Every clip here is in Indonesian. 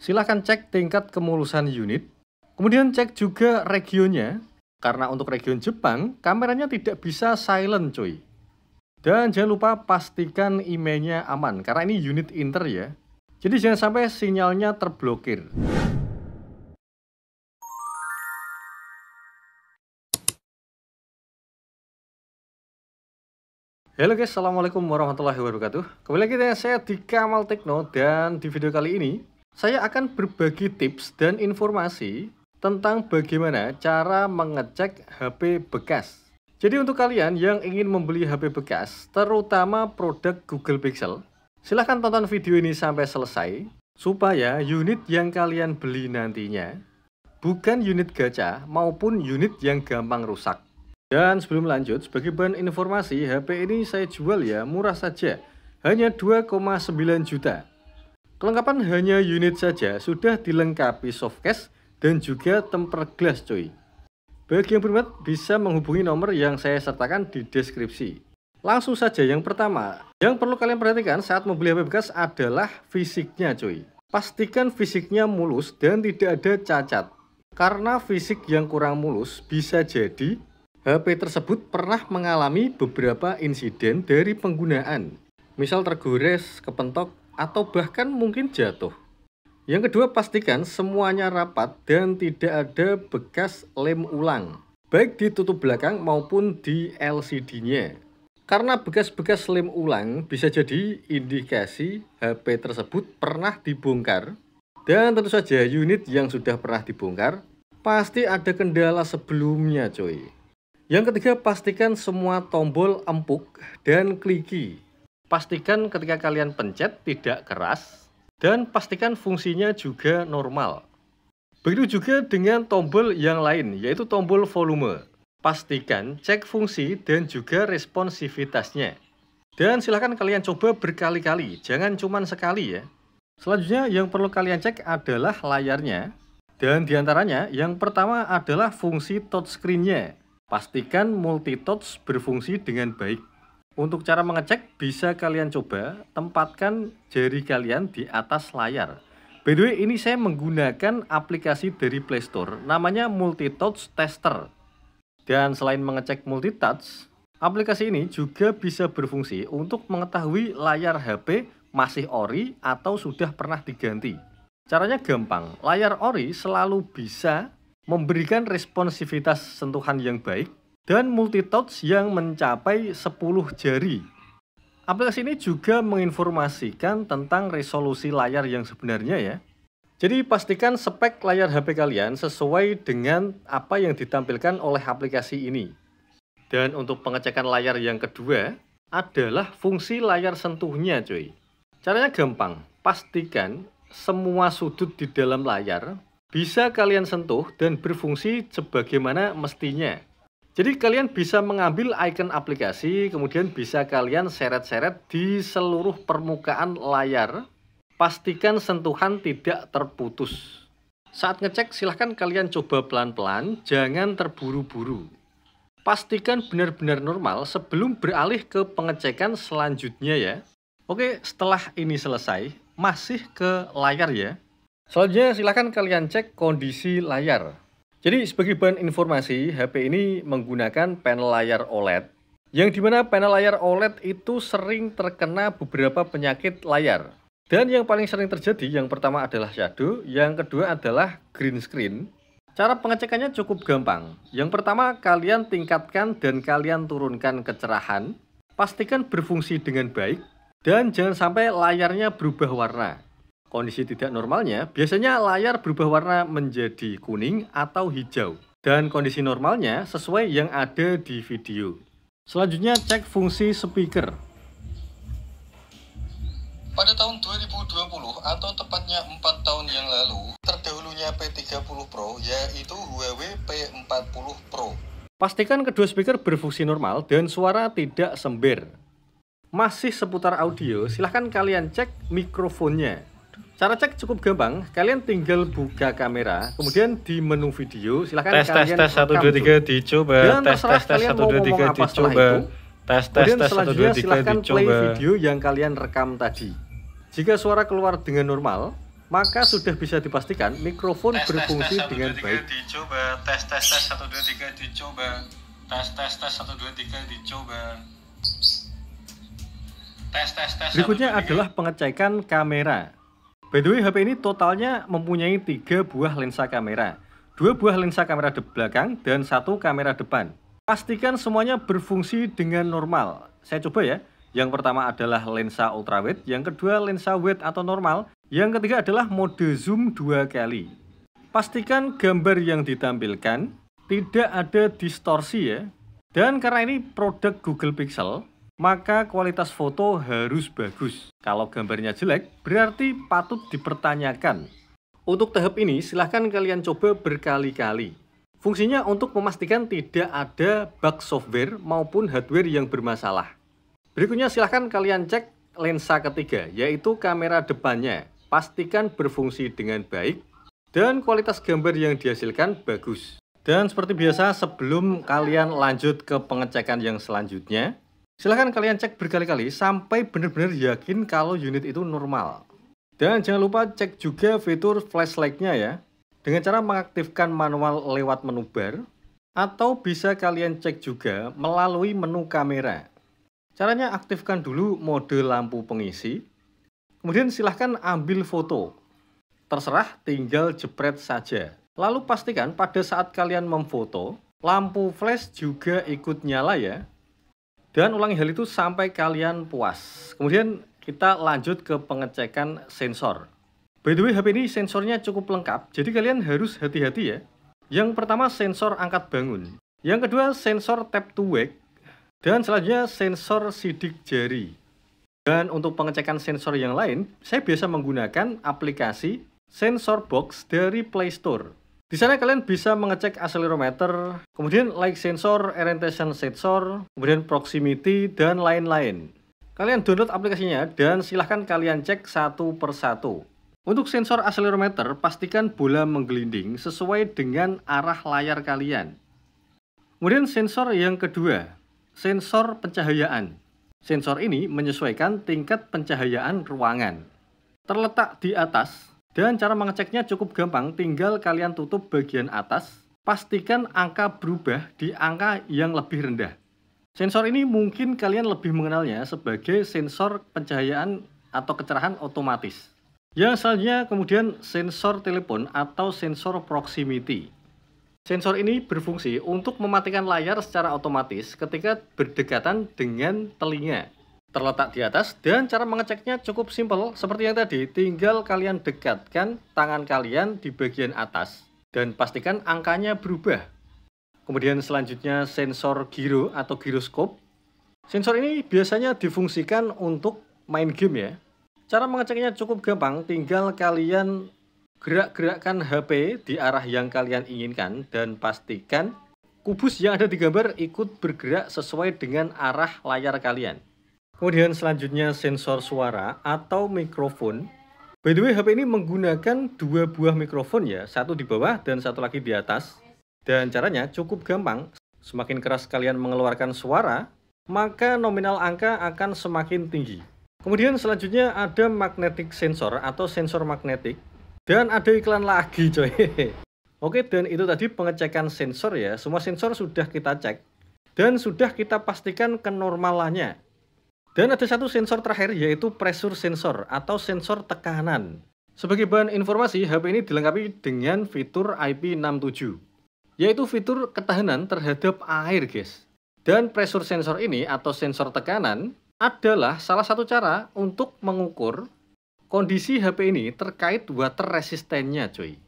silahkan cek tingkat kemulusan unit. Kemudian cek juga regionnya, karena untuk region Jepang, kameranya tidak bisa silent cuy. Dan jangan lupa pastikan emailnya aman, karena ini unit inter ya. Jadi jangan sampai sinyalnya terblokir. Halo guys, assalamualaikum warahmatullahi wabarakatuh. Kembali lagi dengan saya di Kamal Tekno, dan di video kali ini saya akan berbagi tips dan informasi tentang bagaimana cara mengecek HP bekas. Jadi untuk kalian yang ingin membeli HP bekas, terutama produk Google Pixel, silahkan tonton video ini sampai selesai supaya unit yang kalian beli nantinya bukan unit gacha maupun unit yang gampang rusak. Dan sebelum lanjut, sebagai bahan informasi, HP ini saya jual ya murah saja, hanya 2,9 juta. Kelengkapan hanya unit saja sudah dilengkapi softcase dan juga tempered glass coy. Bagi yang berminat bisa menghubungi nomor yang saya sertakan di deskripsi. Langsung saja, yang pertama yang perlu kalian perhatikan saat membeli HP bekas adalah fisiknya coy. Pastikan fisiknya mulus dan tidak ada cacat. Karena fisik yang kurang mulus bisa jadi HP tersebut pernah mengalami beberapa insiden dari penggunaan, misal tergores, kepentok, atau bahkan mungkin jatuh. Yang kedua, pastikan semuanya rapat dan tidak ada bekas lem ulang, baik di tutup belakang maupun di LCD-nya. Karena bekas-bekas lem ulang bisa jadi indikasi HP tersebut pernah dibongkar, dan tentu saja unit yang sudah pernah dibongkar pasti ada kendala sebelumnya coy. Yang ketiga, pastikan semua tombol empuk dan kliki. Pastikan ketika kalian pencet tidak keras dan pastikan fungsinya juga normal. Begitu juga dengan tombol yang lain, yaitu tombol volume. Pastikan cek fungsi dan juga responsivitasnya. Dan silahkan kalian coba berkali-kali, jangan cuma sekali ya. Selanjutnya yang perlu kalian cek adalah layarnya. Dan diantaranya yang pertama adalah fungsi touchscreen-nya. Pastikan multi-touch berfungsi dengan baik. Untuk cara mengecek bisa kalian coba tempatkan jari kalian di atas layar. By the way, ini saya menggunakan aplikasi dari Play Store, namanya Multi-Touch Tester. Dan selain mengecek multi-touch, aplikasi ini juga bisa berfungsi untuk mengetahui layar HP masih ori atau sudah pernah diganti. Caranya gampang, layar ori selalu bisa memberikan responsivitas sentuhan yang baik dan multi-touch yang mencapai 10 jari. Aplikasi ini juga menginformasikan tentang resolusi layar yang sebenarnya ya. Jadi pastikan spek layar HP kalian sesuai dengan apa yang ditampilkan oleh aplikasi ini. Dan untuk pengecekan layar yang kedua adalah fungsi layar sentuhnya cuy. Caranya gampang, pastikan semua sudut di dalam layar bisa kalian sentuh dan berfungsi sebagaimana mestinya. Jadi kalian bisa mengambil icon aplikasi, kemudian bisa kalian seret-seret di seluruh permukaan layar. Pastikan sentuhan tidak terputus. Saat ngecek silahkan kalian coba pelan-pelan, jangan terburu-buru. Pastikan benar-benar normal sebelum beralih ke pengecekan selanjutnya ya. Oke, setelah ini selesai, masih ke layar ya. Selanjutnya silahkan kalian cek kondisi layar. Jadi sebagai bahan informasi, HP ini menggunakan panel layar OLED, yang dimana panel layar OLED itu sering terkena beberapa penyakit layar. Dan yang paling sering terjadi, yang pertama adalah shadow, yang kedua adalah green screen. Cara pengecekannya cukup gampang. Yang pertama, kalian tingkatkan dan kalian turunkan kecerahan. Pastikan berfungsi dengan baik, dan jangan sampai layarnya berubah warna. Kondisi tidak normalnya, biasanya layar berubah warna menjadi kuning atau hijau. Dan kondisi normalnya sesuai yang ada di video. Selanjutnya cek fungsi speaker. Pada tahun 2020 atau tepatnya 4 tahun yang lalu, terdahulunya P30 Pro yaitu Huawei P40 Pro. Pastikan kedua speaker berfungsi normal dan suara tidak sember. Masih seputar audio, silahkan kalian cek mikrofonnya. Cara cek cukup gampang, kalian tinggal buka kamera, kemudian di menu video silahkan kalian tes 1 2 3 dicoba, tes 1 2 3 dicoba, tes 1 2 3 silahkan play dicoba. video yang kalian rekam tadi. Jika suara keluar dengan normal, maka sudah bisa dipastikan mikrofon berfungsi dengan baik. Dicoba, tes 1 2 3 dicoba. Tes 1 2 3 dicoba. Tes. Berikutnya adalah pengecekan kamera. By the way, HP ini totalnya mempunyai 3 buah lensa kamera, 2 buah lensa kamera belakang dan 1 kamera depan. Pastikan semuanya berfungsi dengan normal. Saya coba ya. Yang pertama adalah lensa ultrawide, yang kedua lensa wide atau normal, yang ketiga adalah mode zoom 2 kali. Pastikan gambar yang ditampilkan tidak ada distorsi ya. Dan karena ini produk Google Pixel, maka kualitas foto harus bagus. Kalau gambarnya jelek, berarti patut dipertanyakan. Untuk tahap ini, silahkan kalian coba berkali-kali. Fungsinya untuk memastikan tidak ada bug software maupun hardware yang bermasalah. Berikutnya silahkan kalian cek lensa ketiga, yaitu kamera depannya. Pastikan berfungsi dengan baik dan kualitas gambar yang dihasilkan bagus. Dan seperti biasa, sebelum kalian lanjut ke pengecekan yang selanjutnya, silahkan kalian cek berkali-kali sampai benar-benar yakin kalau unit itu normal. Dan jangan lupa cek juga fitur flashlight-nya ya, dengan cara mengaktifkan manual lewat menu bar, atau bisa kalian cek juga melalui menu kamera. Caranya aktifkan dulu mode lampu pengisi, kemudian silahkan ambil foto. Terserah, tinggal jepret saja. Lalu pastikan pada saat kalian memfoto, lampu flash juga ikut nyala ya. Dan ulangi hal itu sampai kalian puas. Kemudian kita lanjut ke pengecekan sensor. By the way, HP ini sensornya cukup lengkap, jadi kalian harus hati-hati ya. Yang pertama sensor angkat bangun. Yang kedua sensor tap to wake. Dan selanjutnya sensor sidik jari. Dan untuk pengecekan sensor yang lain, saya biasa menggunakan aplikasi Sensor Box dari Play Store. Di sana kalian bisa mengecek accelerometer, kemudian light sensor, orientation sensor, kemudian proximity, dan lain-lain. Kalian download aplikasinya dan silahkan kalian cek satu persatu. Untuk sensor accelerometer, pastikan bola menggelinding sesuai dengan arah layar kalian. Kemudian sensor yang kedua, sensor pencahayaan. Sensor ini menyesuaikan tingkat pencahayaan ruangan. Terletak di atas, dan cara mengeceknya cukup gampang, tinggal kalian tutup bagian atas. Pastikan angka berubah di angka yang lebih rendah. Sensor ini mungkin kalian lebih mengenalnya sebagai sensor pencahayaan atau kecerahan otomatis. Yang selanjutnya kemudian sensor telepon atau sensor proximity. Sensor ini berfungsi untuk mematikan layar secara otomatis ketika berdekatan dengan telinga. Terletak di atas dan cara mengeceknya cukup simpel seperti yang tadi. Tinggal kalian dekatkan tangan kalian di bagian atas dan pastikan angkanya berubah. Kemudian selanjutnya sensor giro atau giroskop. Sensor ini biasanya difungsikan untuk main game ya. Cara mengeceknya cukup gampang, tinggal kalian gerak-gerakkan HP di arah yang kalian inginkan dan pastikan kubus yang ada di gambar ikut bergerak sesuai dengan arah layar kalian. Kemudian selanjutnya sensor suara atau mikrofon. By the way, HP ini menggunakan 2 buah mikrofon ya, satu di bawah dan satu lagi di atas. Dan caranya cukup gampang, semakin keras kalian mengeluarkan suara, maka nominal angka akan semakin tinggi. Kemudian selanjutnya ada magnetic sensor atau sensor magnetik. Dan ada iklan lagi coy. Oke, dan itu tadi pengecekan sensor ya. Semua sensor sudah kita cek dan sudah kita pastikan kenormalannya. Dan ada satu sensor terakhir yaitu pressure sensor atau sensor tekanan. Sebagai bahan informasi, HP ini dilengkapi dengan fitur IP67, yaitu fitur ketahanan terhadap air guys. Dan pressure sensor ini atau sensor tekanan adalah salah satu cara untuk mengukur kondisi HP ini terkait water resistennya cuy.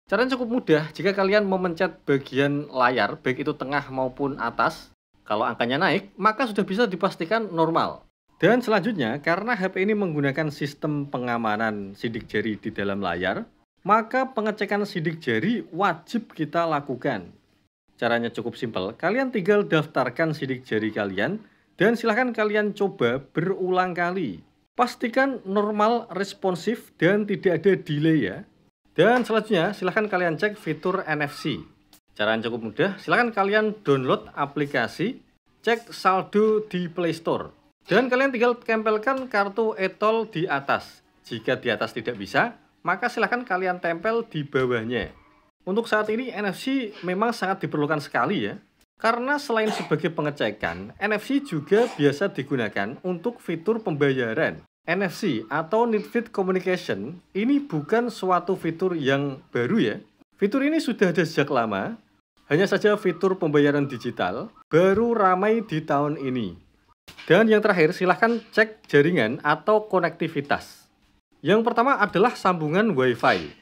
Caranya cukup mudah, jika kalian memencet bagian layar, baik itu tengah maupun atas, kalau angkanya naik, maka sudah bisa dipastikan normal. Dan selanjutnya, karena HP ini menggunakan sistem pengamanan sidik jari di dalam layar, maka pengecekan sidik jari wajib kita lakukan. Caranya cukup simpel, kalian tinggal daftarkan sidik jari kalian, dan silahkan kalian coba berulang kali. Pastikan normal, responsif, dan tidak ada delay ya. Dan selanjutnya silahkan kalian cek fitur NFC. Caranya cukup mudah, silahkan kalian download aplikasi, cek saldo di Play Store. Dan kalian tinggal tempelkan kartu e-tol di atas. Jika di atas tidak bisa, maka silahkan kalian tempel di bawahnya. Untuk saat ini NFC memang sangat diperlukan sekali ya. Karena selain sebagai pengecekan, NFC juga biasa digunakan untuk fitur pembayaran. NFC atau Near Field Communication ini bukan suatu fitur yang baru ya. Fitur ini sudah ada sejak lama, hanya saja fitur pembayaran digital baru ramai di tahun ini. Dan yang terakhir, silahkan cek jaringan atau konektivitas. Yang pertama adalah sambungan Wi-Fi.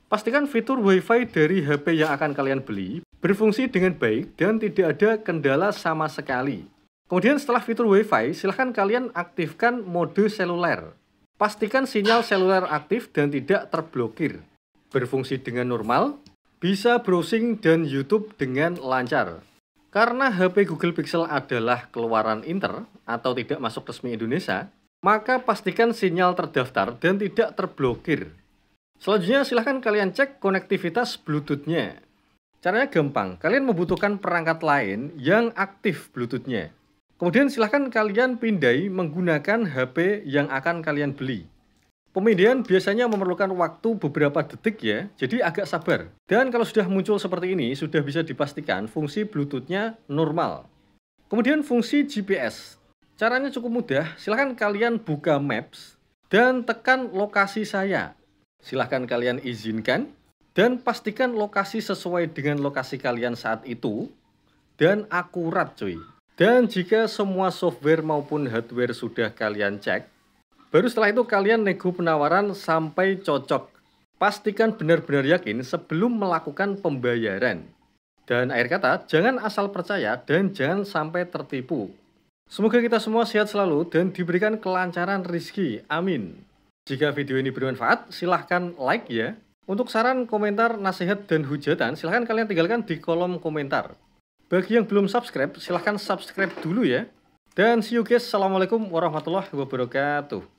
Pastikan fitur Wi-Fi dari HP yang akan kalian beli berfungsi dengan baik dan tidak ada kendala sama sekali. Kemudian setelah fitur Wi-Fi, silahkan kalian aktifkan mode seluler. Pastikan sinyal seluler aktif dan tidak terblokir. Berfungsi dengan normal, bisa browsing dan YouTube dengan lancar. Karena HP Google Pixel adalah keluaran Inter atau tidak masuk resmi Indonesia, maka pastikan sinyal terdaftar dan tidak terblokir. Selanjutnya silahkan kalian cek konektivitas Bluetooth-nya. Caranya gampang, kalian membutuhkan perangkat lain yang aktif Bluetooth-nya. Kemudian silahkan kalian pindai menggunakan HP yang akan kalian beli. Pemindahan biasanya memerlukan waktu beberapa detik ya, jadi agak sabar. Dan kalau sudah muncul seperti ini, sudah bisa dipastikan fungsi Bluetooth-nya normal. Kemudian fungsi GPS. Caranya cukup mudah, silahkan kalian buka Maps dan tekan lokasi saya. Silahkan kalian izinkan dan pastikan lokasi sesuai dengan lokasi kalian saat itu dan akurat cuy. Dan jika semua software maupun hardware sudah kalian cek, baru setelah itu kalian nego penawaran sampai cocok. Pastikan benar-benar yakin sebelum melakukan pembayaran. Dan akhir kata, jangan asal percaya dan jangan sampai tertipu. Semoga kita semua sehat selalu dan diberikan kelancaran rezeki. Amin. Jika video ini bermanfaat, silahkan like ya. Untuk saran, komentar, nasihat, dan hujatan, silahkan kalian tinggalkan di kolom komentar. Bagi yang belum subscribe, silahkan subscribe dulu ya. Dan see you guys. Assalamualaikum warahmatullahi wabarakatuh.